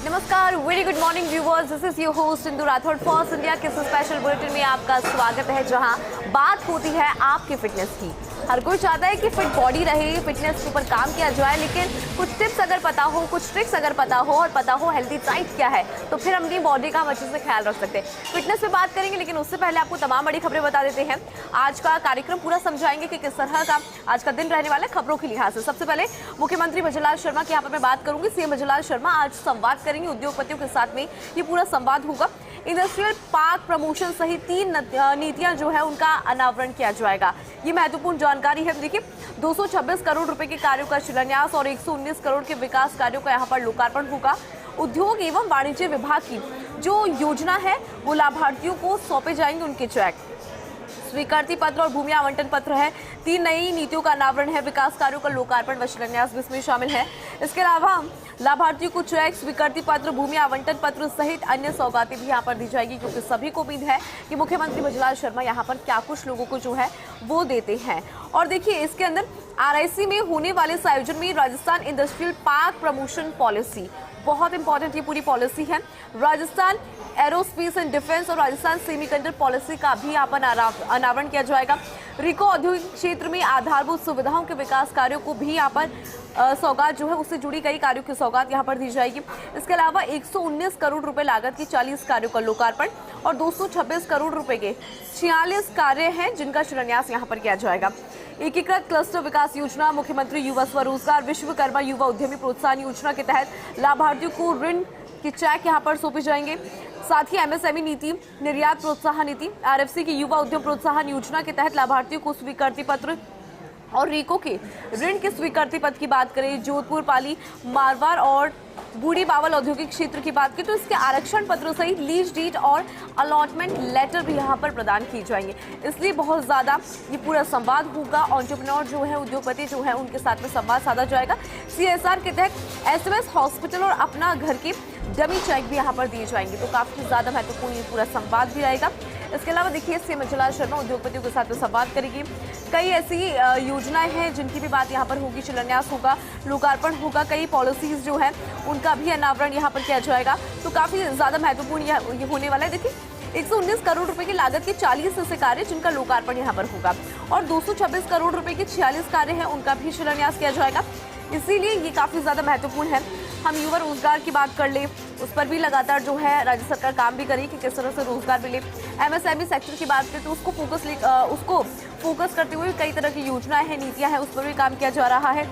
नमस्कार, very good morning viewers. This is your host Indu Rathore. First India के special bulletin में आपका स्वागत है, जहां बात होती है आपकी फिटनेस की। हर कोई चाहता है कि फिट बॉडी रहे, फिटनेस के ऊपर काम किया जाए, लेकिन कुछ टिप्स अगर पता हो, कुछ ट्रिक्स अगर पता हो और पता हो हेल्थी डाइट क्या है, तो फिर हम अपनी बॉडी का अच्छे से ख्याल रख सकते हैं। फिटनेस पे बात करेंगे, लेकिन उससे पहले आपको तमाम बड़ी खबरें बता देते हैं। आज का कार्यक्रम पूरा समझाएंगे कि किस तरह का आज का दिन रहने वाला है खबरों के लिहाज से। सबसे पहले मुख्यमंत्री भजनलाल शर्मा की यहाँ पर मैं बात करूंगी। सीएम भजनलाल शर्मा आज संवाद करेंगे उद्योगपतियों के साथ में, ये पूरा संवाद होगा। इंडस्ट्रियल पार्क प्रमोशन सहित 3 नीतियां जो है उनका अनावरण किया जाएगा। ये महत्वपूर्ण जानकारी है। देखिए, 226 करोड़ रुपए के कार्यों का शिलान्यास और 119 करोड़ के विकास कार्यों का यहाँ पर लोकार्पण होगा। उद्योग एवं वाणिज्य विभाग की जो योजना है वो लाभार्थियों को सौंपे जाएंगे उनके चेक। स्वीकृति पत्र और भूमि आवंटन पत्र है। 3 नई नीतियों का अनावरण है। विकास कार्यों का लोकार्पण व शिलान्यास भी इसमें शामिल है। इसके अलावा लाभार्थियों को चेक, स्वीकृति पत्र, भूमि आवंटन पत्र सहित अन्य सौगातें भी यहाँ पर दी जाएगी, क्योंकि सभी को उम्मीद है कि मुख्यमंत्री भजनलाल शर्मा यहाँ पर क्या कुछ लोगों को जो है वो देते हैं। और देखिए, इसके अंदर आरआईसी में होने वाले इस आयोजन में Rajasthan industrial park promotion policy बहुत इंपॉर्टेंट ये पूरी पॉलिसी है। राजस्थान एरोस्पेस एंड डिफेंस और राजस्थान सेमीकंडक्टर पॉलिसी का भी यहाँ पर अनावरण किया जाएगा। रिको औद्योगिक क्षेत्र में आधारभूत सुविधाओं के विकास कार्यों को भी यहाँ पर सौगात जो है उससे जुड़ी कई कार्यों की सौगात यहाँ पर दी जाएगी। इसके अलावा 119 करोड़ रुपए लागत की 40 कार्यों का लोकार्पण और 226 करोड़ रुपए के 46 कार्य हैं जिनका शिलान्यास यहाँ पर किया जाएगा। एकीकृत क्लस्टर विकास योजना, मुख्यमंत्री युवा स्वरोजगार, विश्वकर्मा युवा उद्यमी प्रोत्साहन योजना के तहत लाभार्थियों को ऋण के चेक यहाँ पर सौंपे जाएंगे। साथ ही एमएसएमई नीति, निर्यात प्रोत्साहन नीति, आरएफसी की युवा उद्यम प्रोत्साहन योजना के तहत लाभार्थियों को स्वीकृति पत्र और रीको के ऋण के स्वीकृति पत्र की बात करें, जोधपुर, पाली, मारवाड़ और बूढ़ी बावल औद्योगिक क्षेत्र की बात करें तो इसके आरक्षण पत्र सहित लीज डीड और अलॉटमेंट लेटर भी यहाँ पर प्रदान किए जाएंगे। इसलिए बहुत ज़्यादा ये पूरा संवाद होगा। एंटरप्रेन्योर जो है, उद्योगपति जो है, उनके साथ में संवाद साधा जाएगा। सीएसआर के तहत एसएमएस हॉस्पिटल और अपना घर के डमी चेक भी यहाँ पर दिए जाएंगे। तो काफ़ी ज़्यादा महत्वपूर्ण ये पूरा संवाद भी रहेगा। इसके अलावा देखिए, सीएम भजनलाल शर्मा उद्योगपतियों के साथ में संवाद करेगी। कई ऐसी योजनाएं हैं जिनकी भी बात यहाँ पर होगी, शिलान्यास होगा, लोकार्पण होगा। कई पॉलिसीज जो है उनका भी अनावरण यहाँ पर किया जाएगा। तो काफ़ी ज़्यादा महत्वपूर्ण ये होने वाला है। देखिए, 119 करोड़ रुपए की लागत के 40 ऐसे कार्य जिनका लोकार्पण यहाँ पर होगा और 226 करोड़ रुपए के 46 कार्य हैं उनका भी शिलान्यास किया जाएगा। इसीलिए ये काफ़ी ज़्यादा महत्वपूर्ण है। हम युवा रोजगार की बात कर ले, उस पर भी लगातार जो है राज्य सरकार काम भी करेगी कि किस तरह से रोजगार मिले। एमएसएमई सेक्टर की बात करें तो उसको फोकस करते हुए कई तरह की योजनाएं हैं, नीतियां हैं, उस पर भी काम किया जा रहा है।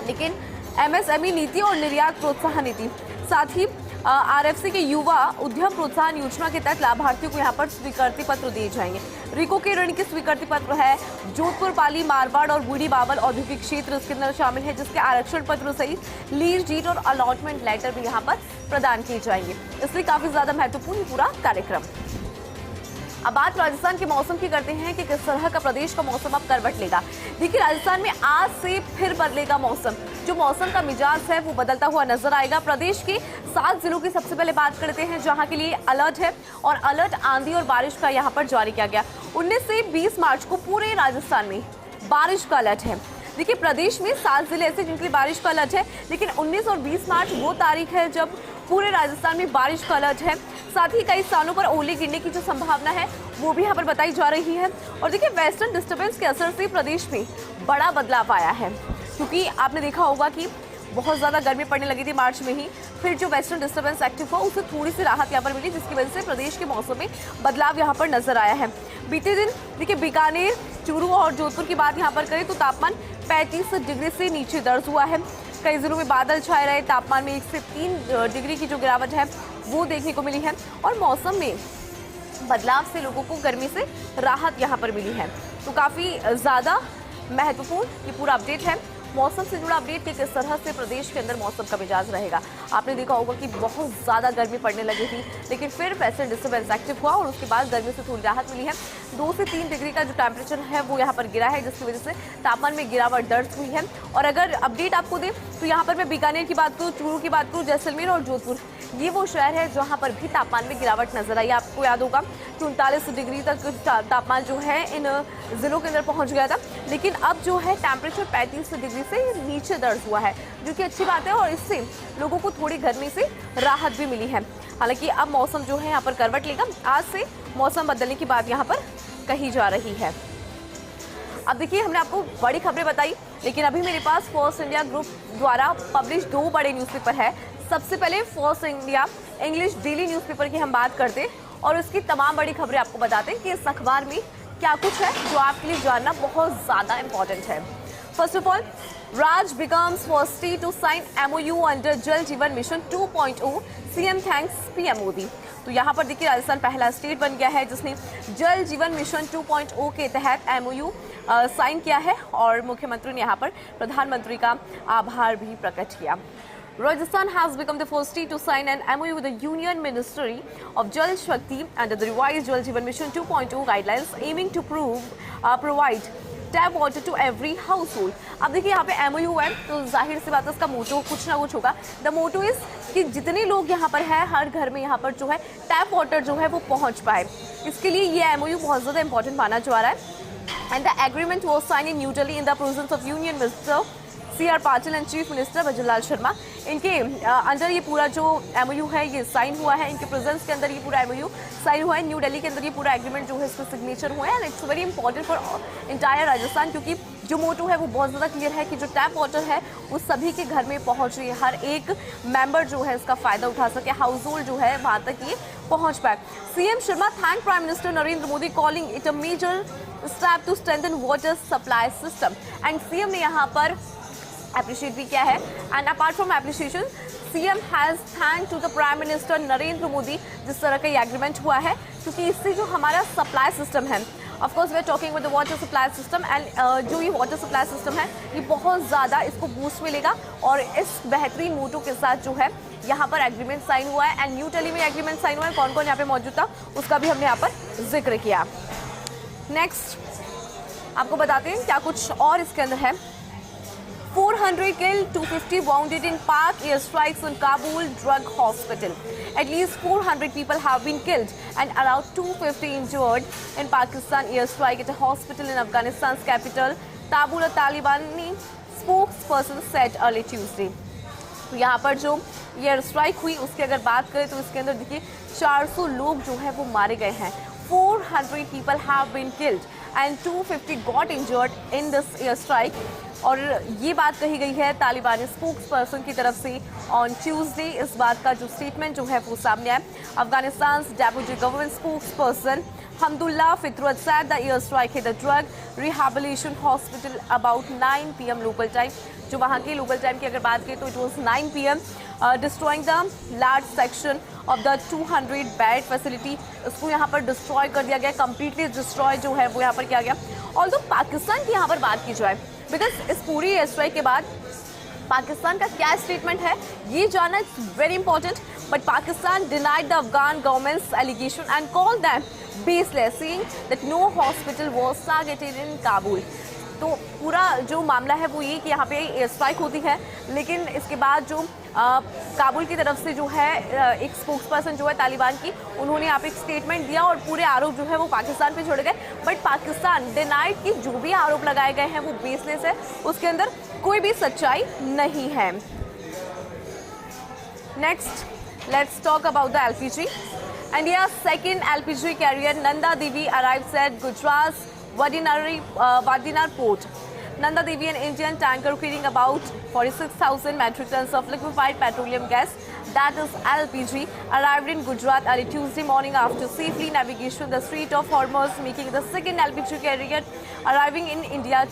लेकिन एमएसएमई नीति और निर्यात प्रोत्साहन नीति, साथ ही आरएफसी के युवा उद्यम प्रोत्साहन योजना के तहत लाभार्थियों को यहाँ पर स्वीकृति पत्र दिए जाएंगे। रिको के ऋण के स्वीकृति पत्र है। जोधपुर, पाली, मारवाड़ और बूढ़ी बावल औद्योगिक क्षेत्र इसके अंदर शामिल है, जिसके आरक्षण पत्र सहित लीज डीड और अलॉटमेंट लेटर भी यहाँ पर प्रदान किए जाएंगे। इसलिए काफी ज्यादा महत्वपूर्ण पूरा कार्यक्रम। अब बात राजस्थान के मौसम की करते हैं कि किस तरह का प्रदेश का मौसम अब करवट लेगा। देखिए, राजस्थान में आज से फिर बदलेगा मौसम। जो मौसम का मिजाज है वो बदलता हुआ नजर आएगा। प्रदेश के 7 जिलों की सबसे पहले बात करते हैं, जहां के लिए अलर्ट है और अलर्ट आंधी और बारिश का यहां पर जारी किया गया। 19 से 20 मार्च को पूरे राजस्थान में बारिश का अलर्ट है। देखिए, प्रदेश में 7 जिले ऐसे जिनके लिए बारिश का अलर्ट है, लेकिन 19 और 20 मार्च वो तारीख है जब पूरे राजस्थान में बारिश का अलर्ट है। साथ ही कई स्थानों पर ओले गिरने की जो संभावना है वो भी यहाँ पर बताई जा रही है। और देखिए, वेस्टर्न डिस्टर्बेंस के असर से प्रदेश में बड़ा बदलाव आया है, क्योंकि आपने देखा होगा कि बहुत ज़्यादा गर्मी पड़ने लगी थी मार्च में ही। फिर जो वेस्टर्न डिस्टर्बेंस एक्टिव हुआ उससे थोड़ी सी राहत यहाँ पर मिली, जिसकी वजह से प्रदेश के मौसम में बदलाव यहाँ पर नजर आया है। बीते दिन देखिए, बीकानेर, चूरू और जोधपुर की बात यहाँ पर करें तो तापमान 35 डिग्री से नीचे दर्ज हुआ है। कई जिलों में बादल छाए रहे, तापमान में 1 से 3 डिग्री की जो गिरावट है वो देखने को मिली है और मौसम में बदलाव से लोगों को गर्मी से राहत यहाँ पर मिली है। तो काफ़ी ज़्यादा महत्वपूर्ण ये पूरा अपडेट है। मौसम से जुड़ा अपडेट कि किस तरह से प्रदेश के अंदर मौसम का मिजाज रहेगा। आपने देखा होगा कि बहुत ज़्यादा गर्मी पड़ने लगी थी, लेकिन फिर वेस्टर्न डिस्टर्बेंस एक्टिव हुआ और उसके बाद गर्मी से थोड़ी राहत मिली है। 2 से 3 डिग्री का जो टेम्परेचर है वो यहाँ पर गिरा है, जिसकी वजह से तापमान में गिरावट दर्ज हुई है। और अगर अपडेट आपको दें तो तो यहाँ पर मैं बीकानेर की बात करूँ, चूरू की बात करूँ, जैसलमेर और जोधपुर, ये वो शहर है जहाँ पर भी तापमान में गिरावट नजर आई। आपको याद होगा कि 39 डिग्री तक तापमान जो है इन जिलों के अंदर पहुँच गया था, लेकिन अब जो है टेम्परेचर 35 डिग्री से नीचे दर्ज हुआ है, जो कि अच्छी बात है और इससे लोगों को थोड़ी गर्मी से राहत भी मिली है। हालांकि अब मौसम जो है यहाँ पर करवट लेगा, आज से मौसम बदलने की बात यहाँ पर कही जा रही है। अब देखिए, हमने आपको बड़ी खबरें बताई, लेकिन अभी मेरे पास फर्स्ट इंडिया ग्रुप द्वारा पब्लिश 2 बड़े न्यूज़पेपर है। सबसे पहले first India English daily newspaper की हम बात करते हैं और उसकी तमाम बड़ी खबरें आपको बताते हैं कि इस अखबार में क्या कुछ है जो आपके लिए जानना बहुत ज़्यादा इम्पोर्टेंट है। First of all, Raj becomes first state to sign MOU under जल जीवन mission 2.0, CM thanks PM Modi. तो यहाँ पर देखिए, राजस्थान पहला स्टेट बन गया है जिसने जल जीवन मिशन 2.0 के तहत MOU साइन किया है और मुख्यमंत्री ने यहाँ पर प्रधानमंत्री का आभार भी प्रकट किया। Rajasthan has become the first state to sign an MOU with the Union Ministry of Jal Shakti under the revised Jal Jeevan Mission 2.0 guidelines, aiming to provide tap water to every household. अब देखिए, यहाँ पे MOU है तो जाहिर सी बात है इसका मोटो कुछ ना कुछ होगा। द मोटो इज कि जितने लोग यहाँ पर है, हर घर में यहाँ पर जो है टैप वाटर जो है वो पहुँच पाए, इसके लिए ये MOU बहुत ज़्यादा इंपॉर्टेंट माना जा रहा है। And the agreement was sign in New Delhi in the presence of union minister CR Patil and chief minister Bhajanlal Sharma. इनके अंदर ये पूरा जो MOU है ये साइन हुआ है, इनके प्रेजेंस के अंदर ये पूरा MOU साइन हुआ है, न्यू दिल्ली के अंदर ये पूरा एग्रीमेंट जो है इसका सिग्नेचर हुआ है। And it's very important for entire Rajasthan, क्योंकि जो मोटो है वो बहुत ज़्यादा क्लियर है कि जो टैप वाटर है वो सभी के घर में पहुँच रही है, हर एक मेंबर जो है इसका फ़ायदा उठा सके, हाउस होल्ड जो है वहाँ तक ये पहुँच पाए। CM Sharma thank prime minister Narendra Modi, calling it a major step to strengthen water supply system. And CM ने यहाँ पर अप्रिशिएट भी किया है। And apart from appreciation, CM has thank to the prime minister Narendra Modi जिस तरह का ये एग्रीमेंट हुआ है, क्योंकि इससे जो हमारा सप्लाई सिस्टम है, of course we are talking with the water supply system, and जो ये वाटर सप्लाई सिस्टम है ये बहुत ज़्यादा इसको बूस्ट मिलेगा। और इस बेहतरीन मोटो के साथ जो है यहाँ पर एग्रीमेंट साइन हुआ है। एंड न्यू दिल्ली में एग्रीमेंट साइन हुआ है, कौन कौन यहाँ पे मौजूद था उसका भी हमने यहाँ पर जिक्र किया। नेक्स्ट आपको बताते हैं क्या कुछ और इसके अंदर है। 400 killed, 250 wounded in Pak airstrikes on Kabul drug hospital. At least 400 people have been killed and around 250 injured in Pakistan airstrike at a hospital in Afghanistan's capital, Kabul, a Talibani spokesperson said early Tuesday. तो यहाँ पर जो ये air strike हुई उसकी अगर बात करें तो इसके अंदर देखिए 400 लोग जो है वो मारे गए हैं। 400 people have been killed and 250 got injured in this air strike। और ये बात कही गई है तालिबानी स्पोक्स पर्सन की तरफ से ऑन ट्यूसडे। इस बात का जो स्टेटमेंट जो है वो सामने आया। Afghanistan deputy government spokes person Hamdullah फितरत said the air strike hit the drug rehabilitation hospital about 9 PM local time. जो वहाँ की लोकल टाइम की अगर बात करें तो it was 9 PM, destroying the large section of the 200 bed facility. इसको यहाँ पर डिस्ट्रॉय कर दिया गया, कम्प्लीटली डिस्ट्रॉय जो है वो यहाँ पर किया गया। ऑल्दो पाकिस्तान की यहाँ पर बात की जाए, बिकॉज इस पूरी एयर स्ट्राइक के बाद पाकिस्तान का क्या स्टेटमेंट है ये जानना it's very important. But Pakistan denied the Afghan government's allegation and called them baseless, saying that no hospital was targeted in Kabul. तो पूरा जो मामला है वो ये कि यहाँ पे एयर स्ट्राइक होती है, लेकिन इसके बाद जो काबुल की तरफ से जो है एक स्पोक्स पर्सन जो है तालिबान की, उन्होंने यहाँ पे एक स्टेटमेंट दिया और पूरे आरोप जो है वो पाकिस्तान पे छोड़ गए। बट पाकिस्तान डिनाइड कि जो भी आरोप लगाए गए हैं वो बेसलेस है, उसके अंदर कोई भी सच्चाई नहीं है। Next let's talk about the LPG। India's second LPG carrier Nanda Devi arrives at Gujarat's Vadinar port. Nanda Devi, an Indian tanker carrying about 46,000 metric tons of liquefied petroleum gas, that is LPG, arrived in Gujarat early Tuesday morning after safely navigation the Strait of Hormuz, making the second LPG carrier arriving in India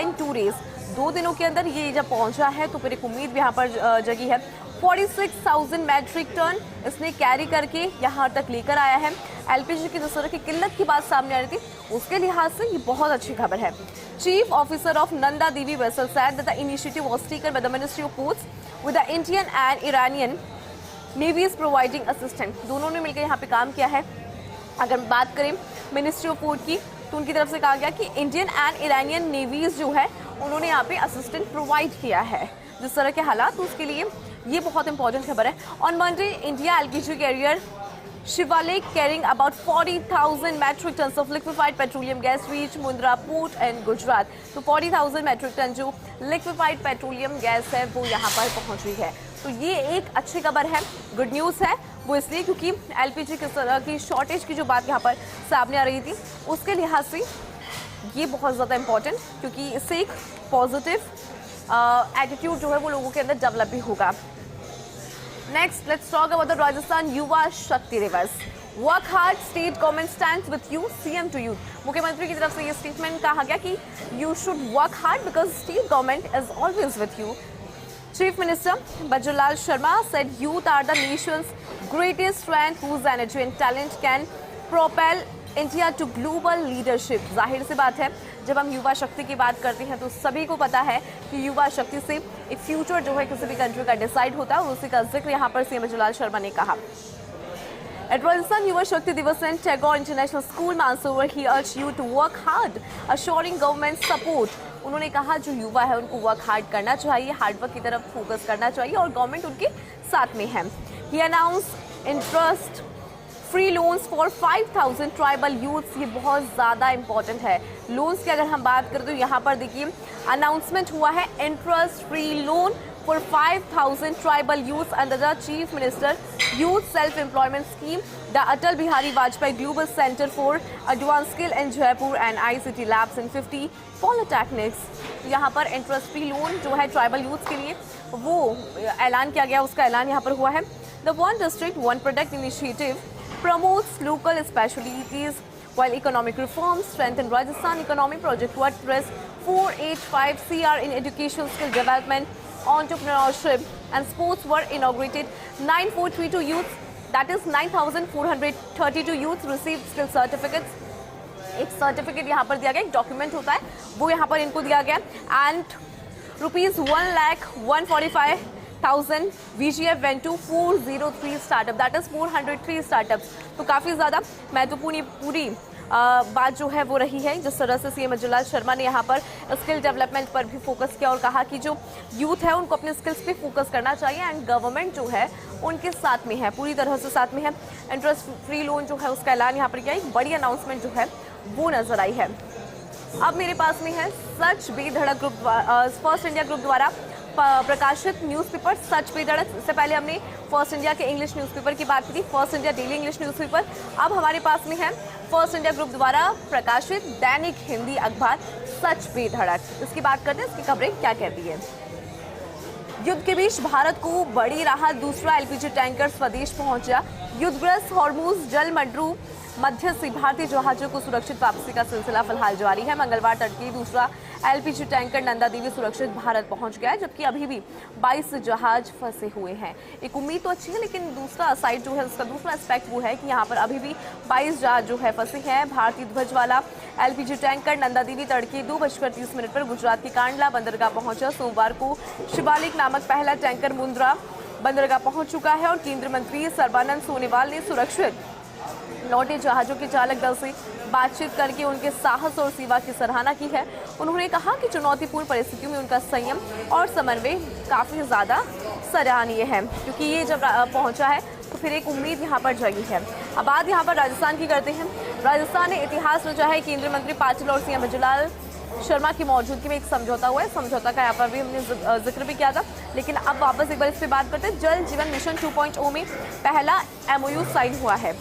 in 2 days. 2 दिनों के अंदर ये जब पहुंचा है तो फिर एक उम्मीद भी यहाँ पर जगी है। 46,000 मैट्रिक टन इसने कैरी करके यहाँ तक लेकर आया है। LPG की जिस तरह की किल्लत की बात सामने आ रही थी उसके लिहाज से ये बहुत अच्छी खबर है। Chief officer of Nanda Devi vessel said that the initiative was taken by the Ministry of Ports with the Indian and Iranian navies providing assistance। दोनों ने मिलकर यहाँ पे काम किया है। अगर बात करें मिनिस्ट्री ऑफ पोर्ट की तो उनकी तरफ से कहा गया कि इंडियन एंड ईरानियन नेवीज जो है उन्होंने यहाँ पे असिस्टेंट प्रोवाइड किया है, जिस तरह के हालात, उसके लिए ये बहुत इंपॉर्टेंट खबर है। On Monday India LPG career Shivalik carrying about 40,000 metric tons of liquefied petroleum gas reached Mundra port in Gujarat। तो 40,000 metric ton जो liquefied petroleum gas है वो यहाँ पर पहुँच रही है। तो ये एक अच्छी खबर है, गुड न्यूज़ है। वो इसलिए क्योंकि एलपीजी किस तरह की शॉर्टेज की जो बात यहाँ पर सामने आ रही थी, उसके लिहाज से ये बहुत ज़्यादा इम्पॉर्टेंट, क्योंकि इससे एक पॉजिटिव एटीट्यूड जो है वो लोगों के अंदर डेवलप भी होगा। Next, let's talk about the Rajasthan Yuva Shakti Diwas. Work hard, state government stands with you, CM to youth. मुख्यमंत्री की तरफ से ये स्टेटमेंट कहा गया कि you should work hard because state government is always with you. Chief Minister Bajulal Sharma said youth are the nation's greatest strength whose energy and talent can propel India to global leadership. जाहिर सी बात है, जब हम युवा शक्ति की बात करते हैं तो सभी को पता है कि युवा शक्ति से एक फ्यूचर जो है किसी भी कंट्री का डिसाइड होता है, और उसी का जिक्र यहाँ पर सीएम बजूलाल शर्मा ने कहा। At Rajasthan Yuva Shakti Divas in Tagore International School, Mansoor, he urged you to work hard, assuring government support. उन्होंने कहा जो युवा है उनको वर्क हार्ड करना चाहिए, हार्डवर्क की तरफ फोकस करना चाहिए और गवर्नमेंट उनके साथ में है। He announced interest free loans for 5,000 tribal youths. ये बहुत ज़्यादा इंपॉर्टेंट है। लोन्स की अगर हम बात करें तो यहाँ पर देखिए अनाउंसमेंट हुआ है, interest free loan for 5,000 tribal youths under the chief minister youth self employment scheme, the Atal Bihari Vajpayee global centre for advance skill in Jaipur and ICT labs in 50 polytechnics. यहाँ पर इंटरेस्ट फ्री लोन जो है ट्राइबल यूथ्स के लिए वो ऐलान किया गया, उसका ऐलान यहाँ पर हुआ है। The one district one product initiative promotes local specialties while economic reforms strengthen Rajasthan economy. Project What Press 485 CR in education, skill development, entrepreneurship and sports were inaugurated. 9432 youths, that is 9,432 youths received skill certificates. एक certificate यहाँ पर दिया गया, एक document होता है वो यहाँ पर इनको दिया गया। And ₹1,145,000 VGF went to 403 startup, that is 403 startups। तो काफ़ी ज़्यादा महत्वपूर्ण पूरी बात जो है वो रही है, जिस तरह से सीएम बजूलाल शर्मा ने यहाँ पर स्किल डेवलपमेंट पर भी फोकस किया और कहा कि जो यूथ है उनको अपने स्किल्स पे फोकस करना चाहिए एंड गवर्नमेंट जो है उनके साथ में है, पूरी तरह से साथ में है। इंटरेस्ट फ्री लोन जो है उसका ऐलान यहाँ पर किया, एक बड़ी अनाउंसमेंट जो है वो नजर आई है। अब मेरे पास में है सच बेधड़क ग्रुप, फर्स्ट इंडिया ग्रुप द्वारा प्रकाशित न्यूज़पेपर सच बेधड़क। इससे पहले हमने फर्स्ट इंडिया के इंग्लिश न्यूज़पेपर की बात की थी, first India daily English newspaper. अब हमारे पास में है फर्स्ट इंडिया ग्रुप द्वारा प्रकाशित दैनिक हिंदी अखबार सच बेधड़क। इसकी बात करते हैं, इसकी खबरें क्या कहती है। युद्ध के बीच भारत को बड़ी राहत, दूसरा एलपीजी टैंकर स्वदेश पहुंचा। युद्धग्रस्त हॉर्मुज जल मध्य से भारतीय जहाजों को सुरक्षित वापसी का सिलसिला फिलहाल जारी है। मंगलवार तड़के दूसरा एलपीजी टैंकर नंदा देवी सुरक्षित भारत पहुंच गया है, जबकि अभी भी 22 जहाज फंसे हुए हैं। एक उम्मीद तो अच्छी है, लेकिन दूसरा साइड जो है उसका दूसरा एस्पेक्ट वो है कि यहाँ पर अभी भी 22 जहाज जो है फंसे हैं। भारतीय ध्वज वाला एलपीजी टैंकर नंदा देवी तड़के 2:30 पर गुजरात के कांडला बंदरगाह पहुंचा। सोमवार को शिवालिक नामक पहला टैंकर मुंद्रा बंदरगाह पहुंच चुका है और केंद्रीय मंत्री सर्बानंद सोनोवाल ने सुरक्षित लौटे जहाजों के चालक दल से बातचीत करके उनके साहस और सेवा की सराहना की है। उन्होंने कहा कि चुनौतीपूर्ण परिस्थितियों में उनका संयम और समन्वय काफ़ी ज़्यादा सराहनीय है, क्योंकि ये जब पहुंचा है तो फिर एक उम्मीद यहाँ पर जगी है। अब बात यहाँ पर राजस्थान की करते हैं। राजस्थान ने इतिहास रचा है। केंद्रीय मंत्री पाटिल और सीएम बजूलाल शर्मा की मौजूदगी में एक समझौता हुआ है। समझौता का यहाँ पर भी हमने जिक्र भी किया था, लेकिन अब वापस एक बार इस पर बात करते हैं। जल जीवन मिशन 2.0 में पहला MOU साइन हुआ है।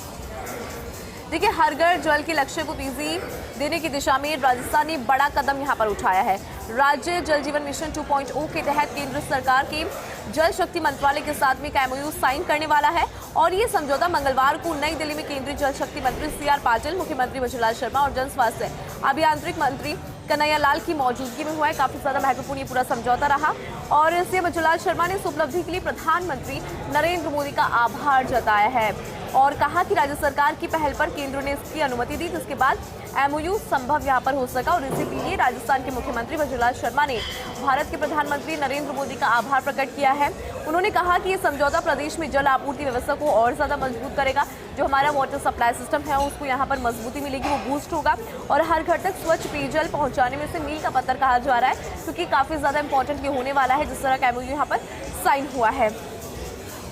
देखिए, हर घर जल के लक्ष्य को तेजी देने की दिशा में राजस्थान ने बड़ा कदम यहां पर उठाया है। राज्य जल जीवन मिशन 2.0 के तहत केंद्र सरकार के जल शक्ति मंत्रालय के साथ में एक MOU साइन करने वाला है और ये समझौता मंगलवार को नई दिल्ली में केंद्रीय जल शक्ति मंत्री CR पाटिल, मुख्यमंत्री बजूलाल शर्मा और जन स्वास्थ्य अभियांत्रिक मंत्री कन्हैया लाल की मौजूदगी में हुआ है। काफी ज्यादा महत्वपूर्ण ये पूरा समझौता रहा और सीएम बजूलाल शर्मा ने इस उपलब्धि के लिए प्रधानमंत्री नरेंद्र मोदी का आभार जताया है। और कहा कि राज्य सरकार की पहल पर केंद्र ने इसकी अनुमति दी, जिसके बाद MOU संभव यहाँ पर हो सका और इसीलिए राजस्थान के मुख्यमंत्री वजुलाल शर्मा ने भारत के प्रधानमंत्री नरेंद्र मोदी का आभार प्रकट किया है। उन्होंने कहा कि ये समझौता प्रदेश में जल आपूर्ति व्यवस्था को और ज़्यादा मजबूत करेगा। जो हमारा वाटर सप्लाई सिस्टम है उसको यहाँ पर मजबूती मिलेगी, वो बूस्ट होगा और हर घर तक स्वच्छ पेयजल पहुँचाने में से मील का पत्थर कहा जा रहा है, क्योंकि काफ़ी ज़्यादा इंपॉर्टेंट ये होने वाला है जिस तरह का MOU यहाँ पर साइन हुआ है।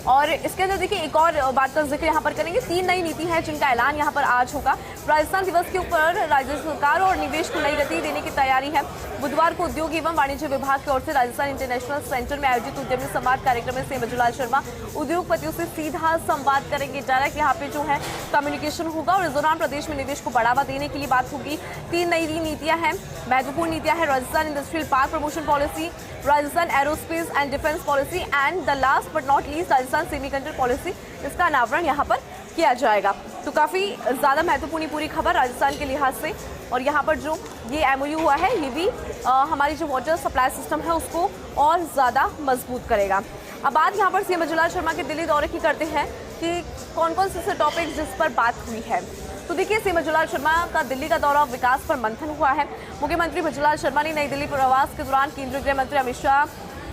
और इसके अंदर देखिए एक और बात का जिक्र यहाँ पर करेंगे। 3 नई नीति है जिनका ऐलान यहाँ पर आज होगा। राजस्थान दिवस के ऊपर राज्य सरकार और निवेश को नई गति देने की तैयारी है। बुधवार को उद्योग एवं वाणिज्य विभाग की ओर से राजस्थान इंटरनेशनल सेंटर में आयोजित उद्यमी संवाद कार्यक्रम में सीएम वजुलाल शर्मा उद्योगपतियों से सीधा संवाद करेंगे। डायरेक्ट यहाँ पे जो है कम्युनिकेशन होगा और इस दौरान प्रदेश में निवेश को बढ़ावा देने के लिए बात होगी। 3 नई नीतियाँ हैं, महत्वपूर्ण नीतियाँ हैं। Rajasthan industrial park promotion policy, Rajasthan aerospace and defence policy and the last but not least Rajasthan semiconductor policy. इसका अनावरण यहाँ पर किया जाएगा। तो काफ़ी ज़्यादा महत्वपूर्ण पूरी खबर राजस्थान के लिहाज से। और यहाँ पर जो ये MOU हुआ है ये भी हमारी जो वाटर सप्लाई सिस्टम है उसको और ज़्यादा मजबूत करेगा। अब बात यहाँ पर सीएम वजुलाल शर्मा के दिल्ली दौरे की करते हैं कि कौन कौन से टॉपिक जिस पर बात हुई है। तो देखिए सीएम वजुलाल शर्मा का दिल्ली का दौरा विकास पर मंथन हुआ है। मुख्यमंत्री वजुलाल शर्मा ने नई दिल्ली प्रवास के दौरान केंद्रीय गृह मंत्री अमित शाह,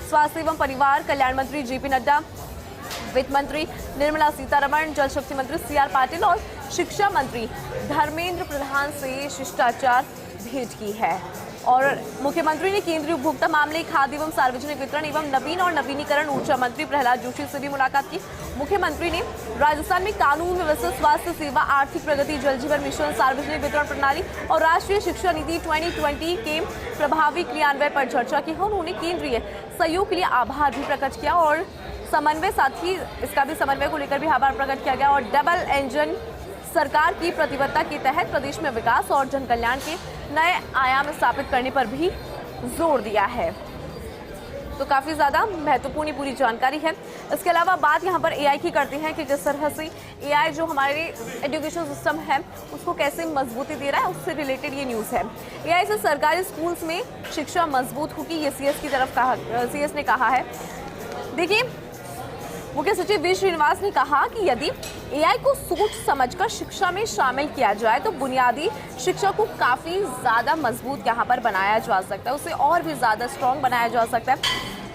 स्वास्थ्य एवं परिवार कल्याण मंत्री JP नड्डा, वित्त मंत्री निर्मला सीतारमण, जल शक्ति मंत्री CR पाटिल और शिक्षा मंत्री धर्मेंद्र प्रधान से शिष्टाचार भेंट की है। और मुख्यमंत्री ने केंद्रीय उपभोक्ता मामले, खाद्य एवं सार्वजनिक वितरण एवं नवीन और नवीनीकरण ऊर्जा मंत्री प्रहलाद जोशी से भी मुलाकात की। मुख्यमंत्री ने राजस्थान में कानून व्यवस्था, स्वास्थ्य सेवा, आर्थिक प्रगति, जल जीवन मिशन, सार्वजनिक वितरण प्रणाली और राष्ट्रीय शिक्षा नीति 2020 के प्रभावी क्रियान्वयन पर चर्चा की है। उन्होंने केंद्रीय सहयोग के लिए आभार भी प्रकट किया और समन्वय, साथ ही इसका भी समन्वय को लेकर भी आभार प्रकट किया गया। और डबल इंजन सरकार की प्रतिबद्धता के तहत प्रदेश में विकास और जन कल्याण के नए आयाम स्थापित करने पर भी जोर दिया है। तो काफ़ी ज़्यादा महत्वपूर्ण पूरी जानकारी है। इसके अलावा बात यहाँ पर AI की करते हैं कि जिस तरह से AI जो हमारे एजुकेशन सिस्टम है उसको कैसे मजबूती दे रहा है, उससे रिलेटेड ये न्यूज़ है। AI से सरकारी स्कूल्स में शिक्षा मजबूत होगी, ये CS की तरफ कहा, CS ने कहा है। देखिए मुख्य सचिव वी श्रीनिवास ने कहा कि यदि AI को सोच समझकर शिक्षा में शामिल किया जाए तो बुनियादी शिक्षा को काफ़ी ज़्यादा मजबूत यहाँ पर बनाया जा सकता है, उसे और भी ज़्यादा स्ट्रॉन्ग बनाया जा सकता है।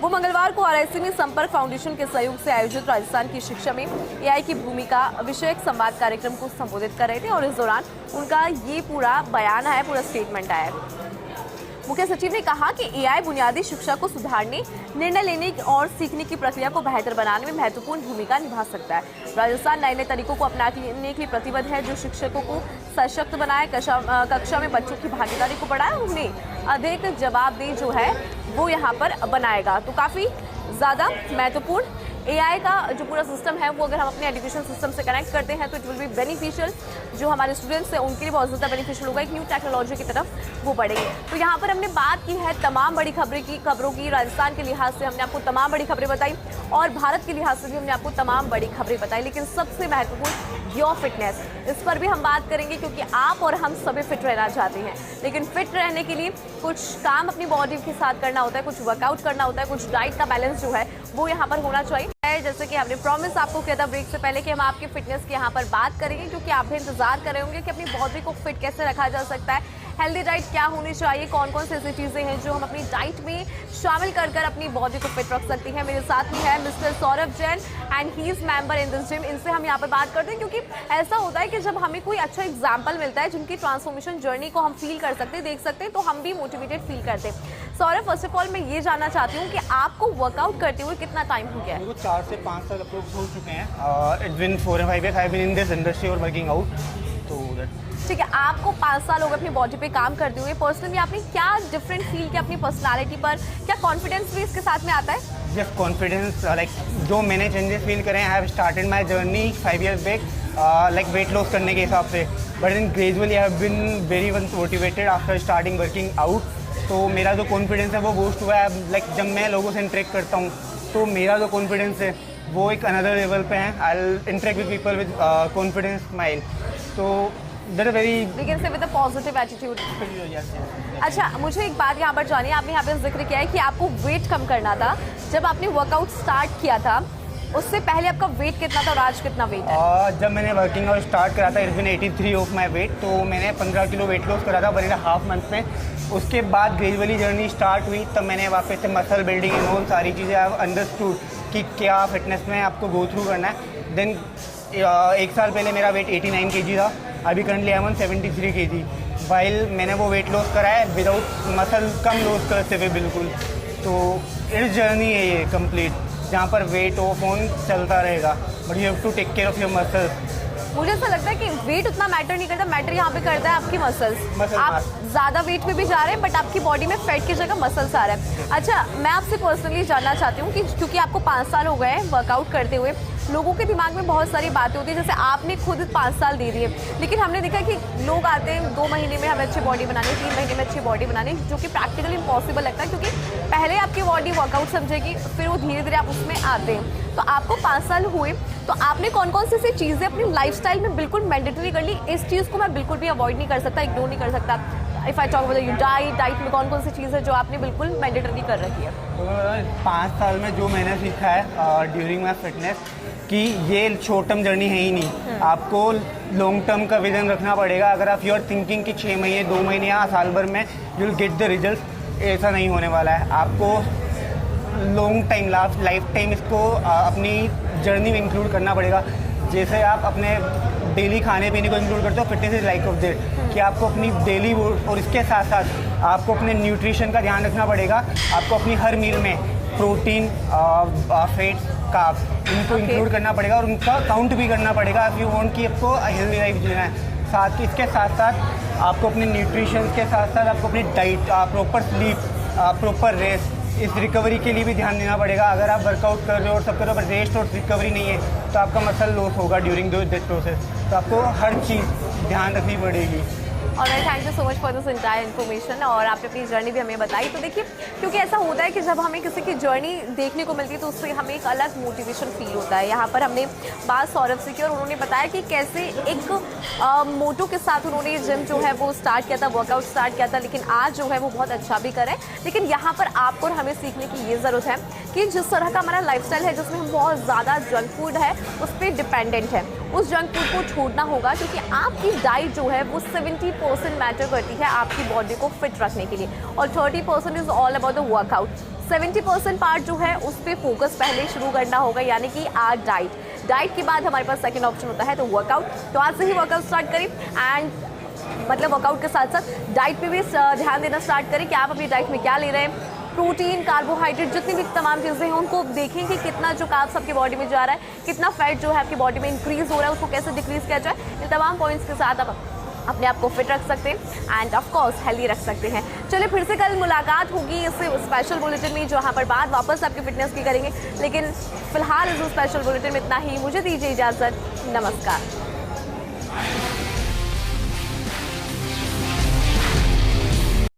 वो मंगलवार को RIC में संपर्क फाउंडेशन के सहयोग से आयोजित राजस्थान की शिक्षा में AI की भूमिका विषयक संवाद कार्यक्रम को संबोधित कर रहे थे और इस दौरान उनका ये पूरा बयान आया, पूरा स्टेटमेंट आया। मुख्य सचिव ने कहा कि AI बुनियादी शिक्षा को सुधारने, निर्णय लेने और सीखने की प्रक्रिया को बेहतर बनाने में महत्वपूर्ण भूमिका निभा सकता है। राजस्थान नए नए तरीकों को अपनाने के लिए प्रतिबद्ध है, जो शिक्षकों को सशक्त बनाए, कक्षा में बच्चों की भागीदारी को बढ़ाए, उन्हें अधिक जवाबदेह जो है वो यहाँ पर बनाएगा। तो काफ़ी ज़्यादा महत्वपूर्ण AI का जो पूरा सिस्टम है वो अगर हम अपने एजुकेशन सिस्टम से कनेक्ट करते हैं तो इट विल बी बेनिफिशियल। जो हमारे स्टूडेंट्स हैं उनके लिए बहुत ज़्यादा बेनिफिशियल होगा, एक न्यू टेक्नोलॉजी की तरफ वो बढ़ेंगे। तो यहाँ पर हमने बात की है तमाम बड़ी खबरों की। राजस्थान के लिहाज से हमने आपको तमाम बड़ी खबरें बताई और भारत के लिहाज से भी हमने आपको तमाम बड़ी खबरें बताई, लेकिन सबसे महत्वपूर्ण योर फिटनेस, इस पर भी हम बात करेंगे क्योंकि आप और हम सभी फिट रहना चाहते हैं। लेकिन फिट रहने के लिए कुछ काम अपनी बॉडी के साथ करना होता है, कुछ वर्कआउट करना होता है, कुछ डाइट का बैलेंस जो है वो यहाँ पर होना चाहिए। जैसे कि हमने प्रॉमिस आपको किया था ब्रेक से पहले कि हम आपकी फिटनेस की यहाँ पर बात करेंगे, क्योंकि आप भी इंतजार कर रहे होंगे कि अपनी बॉडी को फिट कैसे रखा जा सकता है, हेल्दी डाइट क्या होनी चाहिए, कौन कौन सी ऐसी चीज़ें हैं जो हम अपनी डाइट में शामिल कर अपनी बॉडी को फिट रख सकती हैं। मेरे साथ ही है mister Saurabh Jain and he is member in this gym. इनसे हम यहाँ पर बात करते हैं क्योंकि ऐसा होता है कि जब हमें कोई अच्छा एग्जाम्पल मिलता है जिनकी ट्रांसफॉर्मेशन जर्नी को हम फील कर सकते हैं, देख सकते हैं, तो हम भी मोटिवेटेड फील करते हैं। सौरभ, फर्स्ट ऑफ ऑल मैं ये जानना चाहती हूँ कि आपको वर्कआउट करते हुए कितना टाइम हो गया है? मेरे को 4 से 5 साल अप्रोक्स हो चुके हैं। It's been 4 and 5 years I been in this industry और वर्किंग आउट। तो ठीक है, आपको 5 साल हो गए अपनी बॉडी पे काम करते हुए। पर्सनली आपने क्या डिफरेंट फील किया अपनी पर्सनालिटी पर? क्या कॉन्फिडेंस भी इसके साथ में आता है? जस्ट कॉन्फिडेंस, लाइक जो मैंने चेंजेस फील करे हैं, I have started my journey 5 years back, like weight loss करने के हिसाब से, but then gradually I have been very motivated after starting working out. तो मेरा जो कॉन्फिडेंस है वो बूस्ट हुआ है। लाइक जब मैं लोगों से इंटरेक्ट करता हूँ तो मेरा जो कॉन्फिडेंस है वो एक अनदर लेवल पे है। I will interact with people with confidence mind. तो that is very, we can say with a positive attitude. अच्छा, मुझे एक बात यहाँ पर जानिए, आपने यहाँ पे जिक्र किया है कि आपको वेट कम करना था। जब आपने वर्कआउट स्टार्ट किया था उससे पहले आपका वेट कितना था और आज कितना वेट है? जब मैंने वर्किंग आउट स्टार्ट करा था it's been 83 of my weight, तो मैंने 15 किलो वेट लॉस करा था 1.5 मंथ में। उसके बाद ग्रेजुअली जर्नी स्टार्ट हुई, तब मैंने वापस से मसल बिल्डिंग एंड ऑल सारी चीज़ें आई अंडरस्टूड कि क्या फिटनेस में आपको गो थ्रू करना है। देन 1 साल पहले मेरा वेट 89 kg था, अभी currently I am on 73 kg। While मैंने वो वेट लॉस करा है विदाउट मसल कम लॉस करते हुए बिल्कुल। तो इट्स जर्नी है ये कंप्लीट, जहाँ पर वेट ऑफ ऑन चलता रहेगा, but you have to take care of your muscles. मुझे ऐसा लगता है कि वेट उतना मैटर नहीं करता, मैटर यहाँ पे करता है आपकी मसल्स। आप ज़्यादा वेट पे भी जा रहे हैं बट आपकी बॉडी में फैट की जगह मसल्स आ रहा है। अच्छा, मैं आपसे पर्सनली जानना चाहती हूँ कि क्योंकि आपको 5 साल हो गए हैं वर्कआउट करते हुए, लोगों के दिमाग में बहुत सारी बातें होती है, जैसे आपने खुद 5 साल दे दिए, लेकिन हमने देखा कि लोग आते हैं 2 महीने में हमें अच्छी बॉडी बनानी, 3 महीने में अच्छी बॉडी बनानी, जो कि प्रैक्टिकली इम्पॉसिबल लगता है क्योंकि पहले आपकी बॉडी वर्कआउट समझेगी, फिर वो धीरे धीरे आप उसमें आते हैं। तो आपको 5 साल हुए, तो आपने कौन कौन सी चीज़ें अपनी लाइफस्टाइल में बिल्कुल मैंडेटरी कर ली, इस चीज़ को मैं बिल्कुल भी अवॉइड नहीं कर सकता, इग्नोर नहीं कर सकता? If I talk about diet में कौन कौन सी चीज़ है जो आपने बिल्कुल मैंडेटरी कर रखी है? 5 साल में जो मैंने सीखा है ड्यूरिंग माई फिटनेस कि ये शॉर्ट टर्म जर्नी है ही नहीं, आपको लॉन्ग टर्म का विजन रखना पड़ेगा। अगर आप यू आर थिंकिंग कि 6 महीने 2 महीने या साल भर में you will get the result, ऐसा नहीं होने वाला है। आपको लॉन्ग टाइम लाइफ टाइम इसको अपनी जर्नी में इंक्लूड करना पड़ेगा। जैसे आप अपने डेली खाने पीने को इंक्लूड करते हो, fitness is like of that, कि आपको अपनी डेली और इसके साथ साथ आपको अपने न्यूट्रिशन का ध्यान रखना पड़ेगा। आपको अपनी हर मील में प्रोटीन, फैट्स, कार्ब्स इनको इंक्लूड करना पड़ेगा और उनका काउंट भी करना पड़ेगा इफ़ यू वांट कि आपको हेल्दी लाइफ जीना है। साथ ही इसके साथ साथ आपको अपने न्यूट्रिशन के साथ साथ आपको अपनी diet, proper sleep, proper rest, इस रिकवरी के लिए भी ध्यान देना पड़ेगा। अगर आप वर्कआउट कर रहे हो और सब कर रहे हो पर रेस्ट और रिकवरी नहीं है तो आपका मसल लॉस होगा ड्यूरिंग दिस प्रोसेस। तो आपको हर चीज़ ध्यान रखनी पड़ेगी। और thank you so much for this entire information, और आपने अपनी जर्नी भी हमें बताई। तो देखिए, क्योंकि ऐसा होता है कि जब हमें किसी की जर्नी देखने को मिलती है तो उससे हमें एक अलग मोटिवेशन फील होता है। यहाँ पर हमने बात सौरभ से की और उन्होंने बताया कि कैसे एक मोटो के साथ उन्होंने जिम जो है वो स्टार्ट किया था, वर्कआउट स्टार्ट किया था, लेकिन आज जो है वो बहुत अच्छा भी करें। लेकिन यहाँ पर आपको और हमें सीखने की ये ज़रूरत है कि जिस तरह का हमारा लाइफस्टाइल है, जिसमें हम बहुत ज़्यादा जंक फूड है उस पर डिपेंडेंट है, उस जंक फूड को छोड़ना होगा, क्योंकि आपकी डाइट जो है वो 70% मैटर करती है आपकी बॉडी को फिट रखने के लिए, और 30% is all about the workout. 70% part जो है उस पर फोकस पहले शुरू करना होगा, यानी कि आज डाइट के बाद हमारे पास सेकंड ऑप्शन होता है तो वर्कआउट। तो आज से ही वर्कआउट स्टार्ट करें, एंड मतलब वर्कआउट के साथ साथ डाइट पे भी ध्यान देना स्टार्ट करें कि आप अपनी डाइट में क्या ले रहे हैं। प्रोटीन, कार्बोहाइड्रेट, जितनी भी तमाम चीज़ें हैं उनको देखें कि कितना जो कार्ब्स आपकी बॉडी में जा रहा है, कितना फैट जो है आपकी बॉडी में इंक्रीज़ हो रहा है, उसको कैसे डिक्रीज़ किया जाए। इन तमाम पॉइंट्स के साथ आप अपने आप को फिट रख सकते हैं एंड ऑफ कोर्स हेल्दी रख सकते हैं। चलिए, फिर से कल मुलाकात होगी इस स्पेशल बुलेटिन में, जहाँ पर बात वापस आपकी फिटनेस की करेंगे। लेकिन फिलहाल इस स्पेशल बुलेटिन में इतना ही, मुझे दीजिए इजाज़त, नमस्कार।